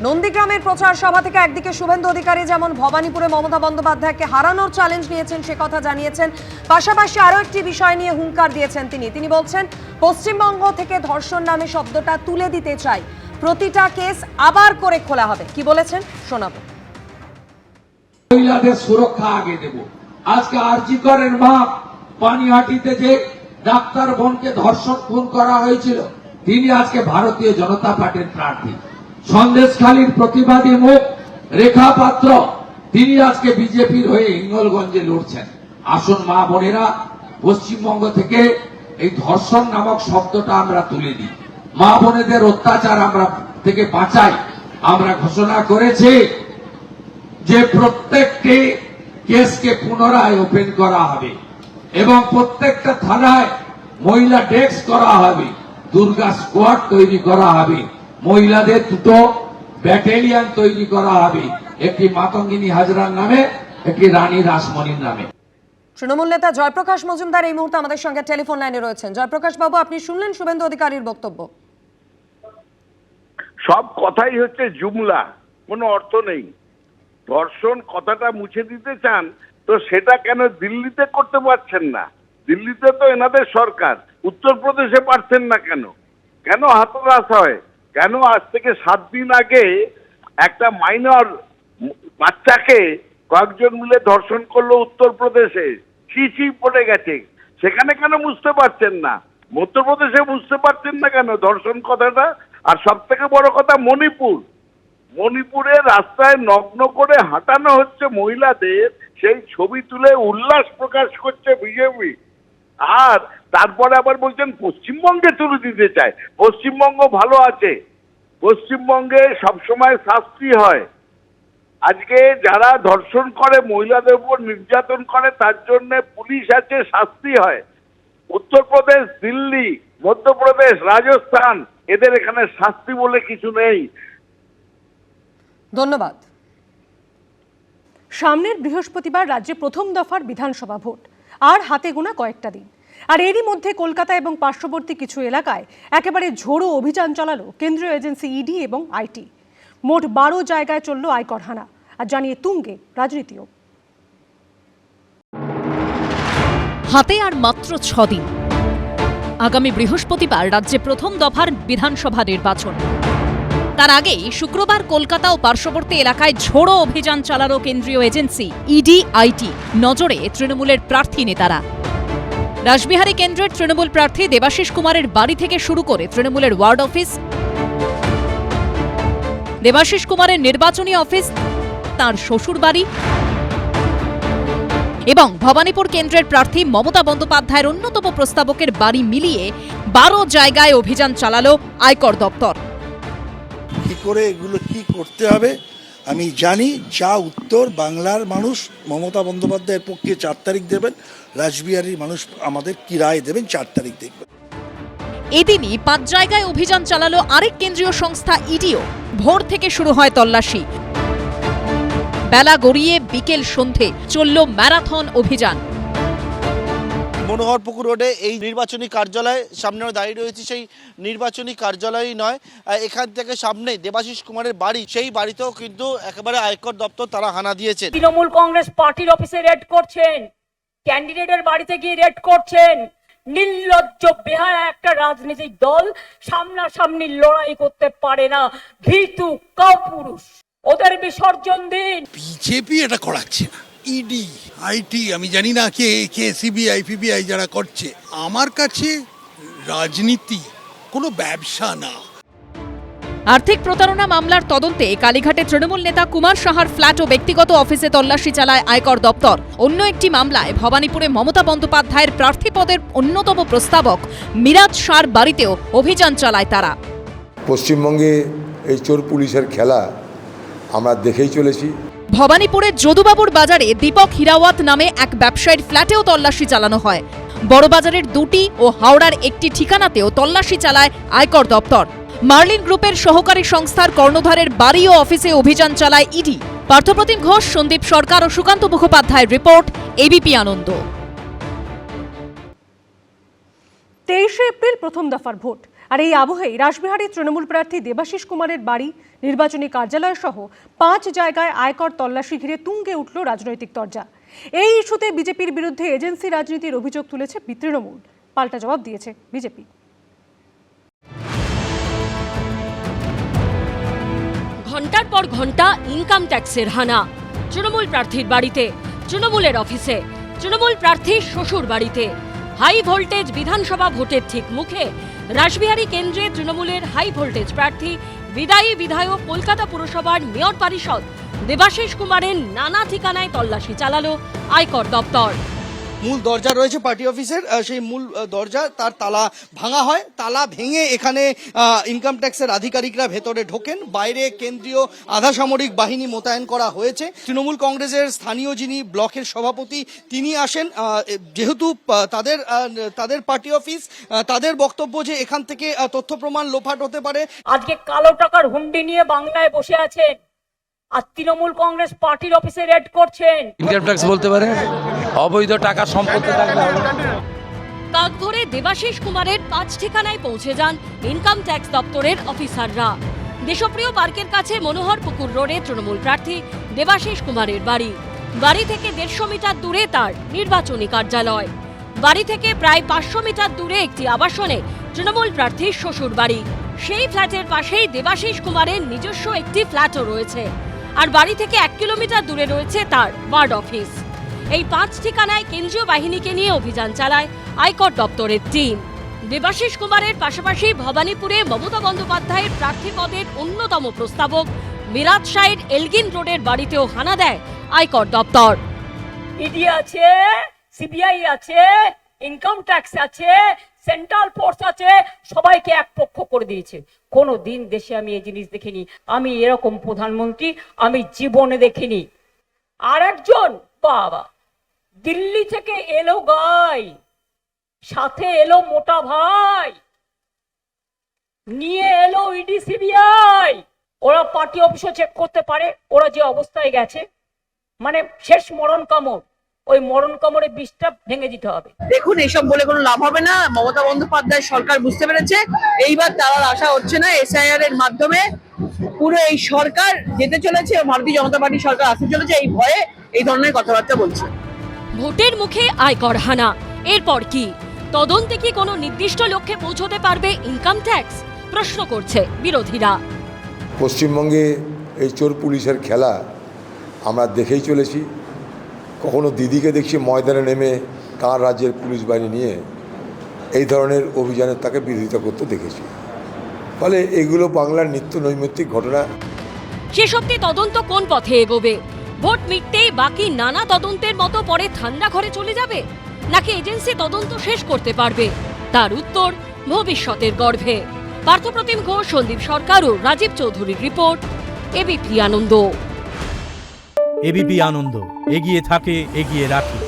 নন্দীগ্রামের প্রচার সভা থেকে একদিকে শুভেন্দু অধিকারী যেমন ভবানীপুরে মমতা বন্দ্যোপাধ্যায়কে হারানোর চ্যালেঞ্জ নিয়েছেন সে কথা জানিয়েছেন, পাশাপাশি আরও একটি বিষয় নিয়ে হুঙ্কার দিয়েছেন তিনি বলছেন পশ্চিমবঙ্গ থেকে ধর্ষণ নামে শব্দটা তুলে দিতে চাই, প্রতিটা কেস আবার করে খোলা হবে। কি বলেছেন শোনাবো। মহিলাদের সুরক্ষা আগে দেব। আজকে আরজি করের মা পানিহাটিতে যে ডাক্তার বোনকে ধর্ষণ খুন করা হয়েছিল, তিনি আজকে ভারতীয় জনতা পার্টির প্রার্থী। সন্দেশখালীর প্রতিবাদী মুখ রেখা পাত্র, তিনি আজকে বিজেপির হয়ে হিঙ্গলগঞ্জে লড়ছেন। আসুন মা বোনেরা, পশ্চিমবঙ্গ থেকে এই ধর্ষণ নামক শব্দটা আমরা তুলে দিই, মা বোনেদের অত্যাচার আমরা থেকে বাঁচাই। আমরা ঘোষণা করেছি যে প্রত্যেকটি কেসকে পুনরায় ওপেন করা হবে এবং প্রত্যেকটা থানায় মহিলা ডেস্ক করা হবে, দুর্গা স্কোয়াড তৈরি করা হবে, মহিলাদের দুটো ব্যাটালিয়ন তৈরি করা হবে, একটি মাতঙ্গিনী হাজরার নামে, একটি রানী রাসমণির নামে। তৃণমূল নেতা জয়প্রকাশ মজুমদার এই মুহূর্তে আমাদের সঙ্গে টেলিফোন লাইনে রয়েছেন। জয়প্রকাশ বাবু, আপনি শুনলেন শুভেন্দু অধিকারীর বক্তব্য। সব কথাই হচ্ছে জুমলা, কোনো অর্থ নেই। ধর্ষণ কথাটা মুছে দিতে চান তো সেটা কেন দিল্লিতে করতে পারছেন না? দিল্লিতে তো এনাদের সরকার, উত্তরপ্রদেশে পারছেন না কেন? কেন হাতরাস হয়? কেন আজ থেকে 7 দিন আগে একটা মাইনর বাচ্চাকে কয়েকজন মিলে ধর্ষণ করলো উত্তরপ্রদেশে, ছি পড়ে গেছে, সেখানে কেন বুঝতে পারছেন না? মধ্যপ্রদেশে বুঝতে পারছেন না কেন ধর্ষণ কথাটা? আর সব থেকে বড় কথা মণিপুরে রাস্তায় নগ্ন করে হাঁটানো হচ্ছে মহিলাদের, সেই ছবি তুলে উল্লাস প্রকাশ করছে বিজেপি। আর তারপরে আবার বলছেন পশ্চিমবঙ্গে তুলে দিতে চায়। পশ্চিমবঙ্গ ভালো আছে, পশ্চিমবঙ্গে সবসময় শাস্তি হয়। আজকে যারা ধর্ষণ করে, মহিলাদের উপর নির্যাতন করে, তার জন্য পুলিশ আছে, শাস্তি হয়। উত্তরপ্রদেশ, দিল্লি, মধ্যপ্রদেশ, রাজস্থান, এদের এখানে শাস্তি বলে কিছু নেই। ধন্যবাদ। সামনের বৃহস্পতিবার রাজ্যে প্রথম দফার বিধানসভা ভোট, আর হাতে গোনা কয়েকটা দিন। আর এরই মধ্যে কলকাতা এবং পার্শ্ববর্তী কিছু এলাকায় একেবারে ঝোড়ো অভিযান চালালো কেন্দ্রীয় এজেন্সি ইডি এবং আইটি। মোট 12 জায়গায় চলল আয়কর হানা, আর জানিয়ে তুঙ্গে রাজনীতিও। হাতে আর মাত্র 6 দিন, আগামী বৃহস্পতিবার রাজ্যে প্রথম দফার বিধানসভা নির্বাচন। তার আগেই শুক্রবার কলকাতা ও পার্শ্ববর্তী এলাকায় ঝোড়ো অভিযান চালালো কেন্দ্রীয় এজেন্সি ইডি আইটি। নজরে তৃণমূলের প্রার্থী নেতারা। রাসবিহারী কেন্দ্রের তৃণমূল প্রার্থী দেবাশিস কুমারের বাড়ি থেকে শুরু করে তৃণমূলের ওয়ার্ড অফিস, দেবাশিস কুমারের নির্বাচনী অফিস, তাঁর শ্বশুর বাড়ি এবং ভবানীপুর কেন্দ্রের প্রার্থী মমতা বন্দ্যোপাধ্যায়ের অন্যতম প্রস্তাবকের বাড়ি মিলিয়ে 12 জায়গায় অভিযান চালালো আয়কর দপ্তর। কি করে এগুলো কি করতে হবে আমি জানি। যা উত্তর বাংলার মানুষ মমতা বন্দ্যোপাধ্যায়ের পক্ষে 4 তারিখ দেবেন, রাসবিহারীর মানুষ আমাদের কি রায় দেবেন 4 তারিখ দেখবেন। এদিনই 5 জায়গায় অভিযান চালালো আরেক কেন্দ্রীয় সংস্থা ইডিও। ভোর থেকে শুরু হয় তল্লাশি, বেলা গড়িয়ে বিকেল সন্ধে চলল ম্যারাথন অভিযান। মনোহরপুকুর রোডে এই নির্বাচনী কার্যালয় সামনে দাঁড়িয়ে রয়েছে, সেই নির্বাচনী কার্যালয়ই নয়, এখান থেকে সামনে দেবাশিস কুমারের বাড়ি, সেই বাড়িতেও কিন্তু একেবারে আয়কর দপ্তর তারা হানা দিয়েছে। তৃণমূল কংগ্রেস পার্টির অফিসে রেড করছেন, ক্যান্ডিডেটের বাড়িতে গিয়ে রেড করছেন। নির্লজ্জ বেহায়া একটা রাজনৈতিক দল সামনাসামনি লড়াই করতে পারে না, ভীতু কাপুরুষ। ওদের বিসর্জন দিন। বিজেপি এটা করাচ্ছে না, ইডি আইটি আমি জানি না কে সিবিআই ফিবিআই যারা করছে। আমার কাছে রাজনীতি কোনো ব্যবসা না। আর্থিক প্রতারণা মামলার তদন্তে কালীঘাটে তৃণমূল নেতা কুমার সাহার ফ্ল্যাট ও ব্যক্তিগত অফিসে তল্লাশি চালায় আয়কর দপ্তর। অন্য একটি মামলায় ভবানীপুরে মমতা বন্দ্যোপাধ্যায়ের প্রার্থী পদের অন্যতম প্রস্তাবক মিরাজ শাহর বাড়িতেও অভিযান চালায় তারা। পশ্চিমবঙ্গে এই চোর পুলিশের খেলা আমরা দেখেই চলেছি। ভবানীপুরের যদুবাবুর বাজারে দীপক হিরাওয়াত নামে এক ব্যবসায়ীর ফ্ল্যাটেও তল্লাশি চালানো হয়। বড়বাজারের 2টি ও হাওড়ার একটি ঠিকানাতেও তল্লাশি চালায় আয়কর দপ্তর। মার্লিন গ্রুপের সহকারী সংস্থার কর্ণধারের বাড়ি ও অফিসে অভিযান চালায় ইডি। পার্থপ্রতিম ঘোষ, সন্দীপ সরকার ও সুকান্ত মুখোপাধ্যায়ের রিপোর্ট, এবিপি আনন্দ। 23 এপ্রিল প্রথম দফার ভোট, আর এই আবহেই রাসবিহারীর তৃণমূল প্রার্থী দেবাশিস কুমারের বাড়ি, নির্বাচনী কার্যালয় সহ 5 জায়গায় আয়কর তল্লাশি ঘিরে তুঙ্গে উঠল রাজনৈতিক তরজা। এই ইস্যুতে বিজেপির বিরুদ্ধে এজেন্সি রাজনীতির অভিযোগ তুলেছে তৃণমূল। পাল্টা জবাব দিয়েছে বিজেপি। ঘন্টার পর ঘন্টা ইনকাম ট্যাক্সের হানা তৃণমূল প্রার্থীর বাড়িতে, তৃণমূলের অফিসে, তৃণমূল প্রার্থীর শ্বশুর বাড়িতে। হাই ভোল্টেজ বিধানসভা ভোটের ঠিক মুখে রাসবিহারী কেন্দ্রে তৃণমূলের হাই ভোল্টেজ প্রার্থী বিদায়ী বিধায়ক কলকাতা পুরসভার মেয়র পরিষদ দেবাশিস কুমারের নানা ঠিকানায় তল্লাশি চালালো আয়কর দপ্তর। মূল দরজা রয়েছে পার্টি অফিসের, সেই মূল দরজা তার তালা ভাঙা হয়। তালা ভেঙে এখানে ইনকাম ট্যাক্সের আধিকারিকরা ভেতরে ঢোকেন। বাইরে কেন্দ্রীয় আধা সামরিক বাহিনী মোতায়েন করা হয়েছে। তৃণমূল কংগ্রেসের স্থানীয় যিনি ব্লকের সভাপতি তিনি আসেন। যেহেতু তাদের পার্টি অফিস, তাদের বক্তব্য যে এখান থেকে তথ্য প্রমাণ লোপাট হতে পারে। আজকে কালো টাকার হুন্ডি নিয়ে বাংলায় বসে আছেন আর তৃণমূল কংগ্রেস পার্টির অফিসে রেড করছেন। ইনকাম ট্যাক্স বলতে পারে অবৈধ টাকা সম্পত্তি থাকলে কাক ধরে দেবাশিস কুমারের 5 ঠিকানায় পৌঁছে যান ইনকাম ট্যাক্স দপ্তরের অফিসাররা। দেশপ্রিয় পার্কের কাছে মনোহর পুকুর রোডে তৃণমূল প্রার্থী দেবাশিস কুমারের বাড়ি। বাড়ি থেকে 150 মিটার দূরে তার নির্বাচনী কার্যালয়। বাড়ি থেকে প্রায় 500 মিটার দূরে একটি আবাসনে তৃণমূল প্রার্থীর শ্বশুর বাড়ি। সেই ফ্ল্যাটের পাশেই দেবাশিস কুমারের নিজস্ব একটি ফ্ল্যাটও রয়েছে। আর বাড়ি থেকে 1 কিলোমিটার দূরে রয়েছে তার ওয়ার্ড অফিস। এই 5 ঠিকানায় কেন্দ্রীয় বাহিনীকে নিয়ে অভিযান চালায় আয়কর দপ্তরের টিম। দেবাশিস কুমারের পাশাপাশি ভবানীপুরে মমতা বন্দ্যোপাধ্যায়ের প্রার্থী পদের অন্যতম প্রস্তাবক মিরাজ শাহের এলগিন রোডের বাড়িতেও হানা দেয় আয়কর দপ্তর। ইডি আছে, সিবিআই আছে, ইনকাম ট্যাক্স আছে, সেন্ট্রাল ফোর্স আছে, সবাইকে এক পক্ষ করে দিয়েছে। কোনো দিন দেশে আমি এই জিনিস দেখিনি। আমি এরকম প্রধানমন্ত্রী আমি জীবনে দেখিনি। আর একজন বাবা দিল্লি থেকে এলো গাই, সাথে এলো মোটা ভাই, নিয়ে এলো ইডি সিবিআই। ওরা পার্টি অফিসে চেক করতে পারে ওরা যে অবস্থায় গেছে, মানে শেষ মরণ কামড়। ওই মরণ কামড়ে বিষটা ভেঙে দিতে হবে। দেখুন, এইসব বলে কোনো লাভ হবে না। মমতা বন্দ্যোপাধ্যায় সরকার বুঝতে পেরেছে এইবার তার আশা হচ্ছে না। এসআইআর এর মাধ্যমে পুরো এই সরকার যেতে চলেছে, ভারতীয় জনতা পার্টি সরকার আসতে চলেছে, এই ভয়ে এই ধরনের কথাবার্তা বলছে। ভোটের মুখে আয়কর হানা, এরপর কি তদন্তে কি কোনো নির্দিষ্ট লক্ষ্যে পৌঁছতে পারবে ইনকাম ট্যাক্স, প্রশ্ন করছে বিরোধীরা। পশ্চিমবঙ্গে এই চোর পুলিশের খেলা আমরা দেখেই চলেছি। কখনো দিদিকে দেখছি ময়দানে নেমে তাঁর রাজ্যের পুলিশ বাহিনী নিয়ে এই ধরনের অভিযানে তাকে বিরোধিতা করতে দেখেছি। ফলে এগুলো বাংলার নিত্য নৈমিত্তিক ঘটনা। শেষ অবধি তদন্ত কোন পথে এগোবে? ভোট মিটতেই বাকি নানা তদন্তের মতো পরে ঠান্ডা ঘরে চলে যাবে, নাকি এজেন্সি তদন্ত শেষ করতে পারবে? তার উত্তর ভবিষ্যতের গর্ভে। পার্থপ্রতিম ঘোষ, সন্দীপ সরকার ও রাজীব চৌধুরীর রিপোর্ট, এবিপি আনন্দ। এবিপি আনন্দ, এগিয়ে থাকে, এগিয়ে রাখে।